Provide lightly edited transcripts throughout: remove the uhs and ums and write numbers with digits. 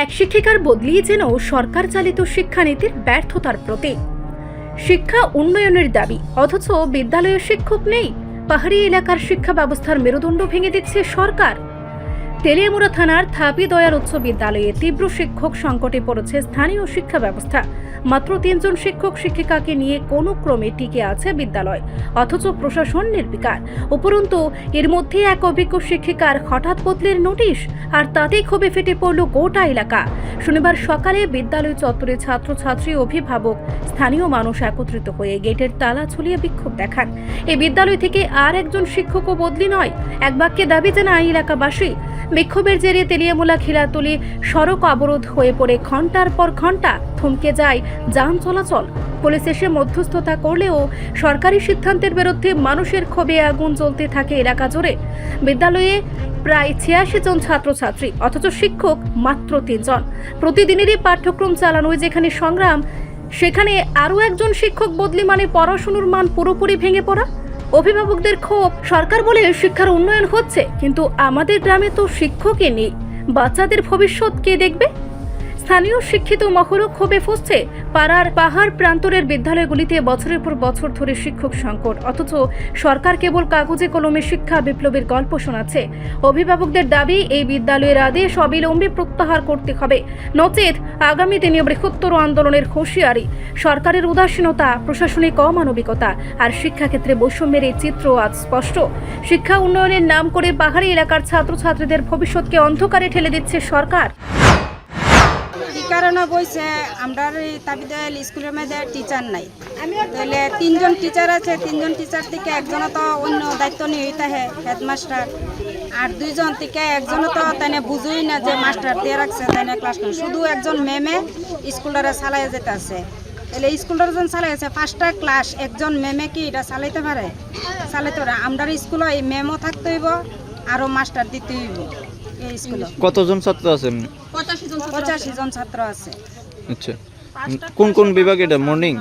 এক শিক্ষিকার বদলি যেন সরকার চালিত শিক্ষানীতির ব্যর্থতার প্রতীক। শিক্ষা উন্নয়নের দাবি, অথচ বিদ্যালয়ে শিক্ষক নেই। পাহাড়ি এলাকার শিক্ষা ব্যবস্থার মেরুদণ্ড ভেঙে দিচ্ছে সরকার। তেলিয়ামুড়া থানার থাপি দয়াল উচ্চ বিদ্যালয়ে তীব্র শিক্ষক সংকটে পড়েছে স্থানীয় শিক্ষা ব্যবস্থা। মাত্র 3 জন শিক্ষক শিক্ষিকাকে নিয়ে কোনো ক্রমে টিকে আছে বিদ্যালয়, অথচ প্রশাসন নির্বিকার। উপরন্তু এর মধ্যে এক অভিজ্ঞ শিক্ষিকার হঠাৎ বদলের নোটিশ, আর তাতেই ক্ষোভে ফেটে পড়ল গোটা এলাকা। শনিবার সকালে বিদ্যালয় চত্বরে ছাত্রছাত্রী, অভিভাবক, স্থানীয় মানুষ একত্রিত হয়ে গেটের তালা ঝুলিয়ে বিক্ষোভ দেখান। এই বিদ্যালয় থেকে আর একজন শিক্ষকও বদলি নয়, এক বাক্যে দাবি জানায় এলাকাবাসী। বিক্ষোভের জেরে তেলিয়ামুলা খিলাতলি সড়ক অবরোধ হয়ে পড়ে ঘন্টার পর ঘন্টা, থমকে যায় যান চলাচল। পুলিশ এসে মধ্যস্থতা করলেও সরকারি সিদ্ধান্তের বিরুদ্ধে মানুষের ক্ষোভে আগুন জ্বলতে থাকে এলাকা জুড়ে। বিদ্যালয়ে প্রায় 86 জন ছাত্রছাত্রী, অথচ শিক্ষক মাত্র 3 জন। প্রতিদিনেরই পাঠ্যক্রম চালানোয় যেখানে সংগ্রাম, সেখানে আরও একজন শিক্ষক বদলি মানে পড়াশোনার মান পুরোপুরি ভেঙে পড়া। অভিভাবকদের ক্ষোভ, সরকার বলে শিক্ষার উন্নয়ন হচ্ছে, কিন্তু আমাদের গ্রামে তো শিক্ষকই নেই। বাচ্চাদের ভবিষ্যৎ কে দেখবে? স্থানীয় শিক্ষিত মহলও ক্ষোভে ফুঁসছে। পাড়ার পাহাড় প্রান্তরের বিদ্যালয়গুলিতে বছরের পর বছর ধরে শিক্ষক সংকট, অথচ সরকার কেবল কাগজে কলমে শিক্ষা বিপ্লবের গল্প শোনাচ্ছে। অভিভাবকদের দাবি, এই বিদ্যালয়ের আদেশ অবিলম্বে প্রত্যাহার করতে হবে, নচেত আগামী দিনে বৃহত্তর আন্দোলনের হুঁশিয়ারি। সরকারের উদাসীনতা, প্রশাসনিক অমানবিকতা আর শিক্ষাক্ষেত্রে বৈষম্যের এই চিত্র আজ স্পষ্ট। শিক্ষা উন্নয়নের নাম করে পাহাড়ি এলাকার ছাত্রছাত্রীদের ভবিষ্যৎকে অন্ধকারে ঠেলে দিচ্ছে সরকার। কি কারণে বইছে আমরা তাবিদাল স্কুলের মধ্যে টিচার নাই, তাহলে 3 জন টিচার আছে। 3 জন টিচার থেকে একজন তো অন্য দায়িত্ব নিয়ে থাকে হেডমাস্টার, আর 2 জন থেকে একজন তো তাই বুঝুই না যে মাস্টার দিয়ে রাখছে তাই ক্লাস না, শুধু একজন ম্যামে স্কুলটারে চালাই যেতে আছে। তাহলে স্কুলটার যখন চালাইছে 5টা ক্লাস, একজন ম্যামে কি এটা চালাইতে পারে? চালাইতে পারে। আমরা স্কুলে এই ম্যামও থাকতে হইব, আরও মাস্টার দিতে হইব। এই স্কুলে কতজন ছাত্র আছেন? 85 জন ছাত্র আছে। আচ্ছা, কোন কোন বিভাগ এটা? মর্নিং?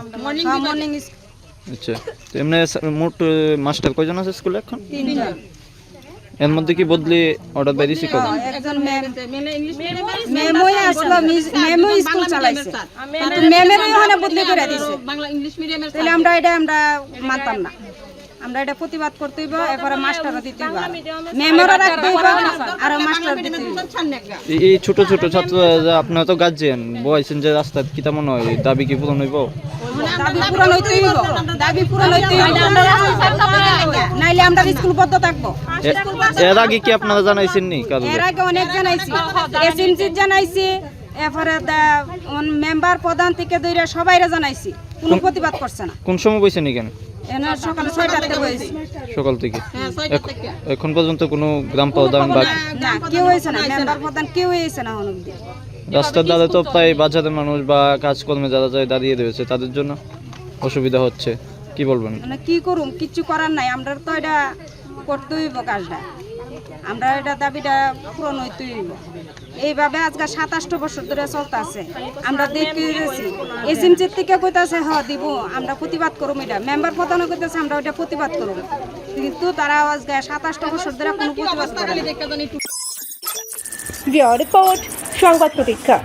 মর্নিং। আচ্ছা, তো এমনি মোট মাস্টার কয়জন আছে স্কুলে এখন? 3 জন। এর মধ্যে কি বদলি অর্ডার বেরিয়েছে কত? একজন ম্যামই আসলো, ম্যামই স্কুল চালাইছে, কিন্তু ম্যামেরই ওখানে বদলি করে দিছে। তাহলে আমরা মানতাম না, আমরা এটা প্রতিবাদ করতে হইব। এরপরে মাস্টারও দিতে হইব, ম্যামেরও রাখতে হইব, আর মাস্টার দিতে হইব। এই ছোট ছোট ছাত্র, আপনারা তো গার্জিয়ান, বয়সেন যে রাস্তায় কি তেমন হয়, দাবি কি পূরণ হইব? দাবি পূরণ হইতে হইব, দাবি পূরণ হইতে হইব, নাইলে আমরা স্কুল বদ্ধ থাকবো। এর আগে কি আপনারা জানাইছেন নি? এর আগে অনেক জানাইছি, এসএমসি জানাইছি, এরপরে মেম্বার প্রধান থেকে ধরে সবাইরে জানাইছি, কোনো প্রতিবাদ করছে না। কোন সময় বইছেন এখানে? সকালে 6টাতে বইছি। সকাল থেকে এখন পর্যন্ত কোনো গ্রাম প্রধান বা না কেউ হয়েছে না, মেম্বার প্রধান কেউ হয়েছে না। রাস্তার ধারে তো প্রায় বাজারের মানুষ বা কাজকর্মে যারা যায় দাঁড়িয়ে রয়েছে, তাদের জন্য অসুবিধা হচ্ছে, কি বলবেন? মানে কি করুম, কিচ্ছু করার নাই, আমরা তো এটা করতে হইব কাজটা, আমরা এটা দাবিটা পূরণ হইতে হইব। এইভাবে আজকে 27 বছর ধরে চলতেছে, আমরা দেখতে গেছি। এসএমসি থেকে কইতাছে দিব, আমরা প্রতিবাদ করুম, এটা মেম্বার প্রধানও কইতাছে আমরা ওইটা প্রতিবাদ করুম, কিন্তু তারা আজকে 27 বছর ধরে কোনো প্রতিবাদ করে না। রিপোর্ট সংবাদ প্রতীক্ষা।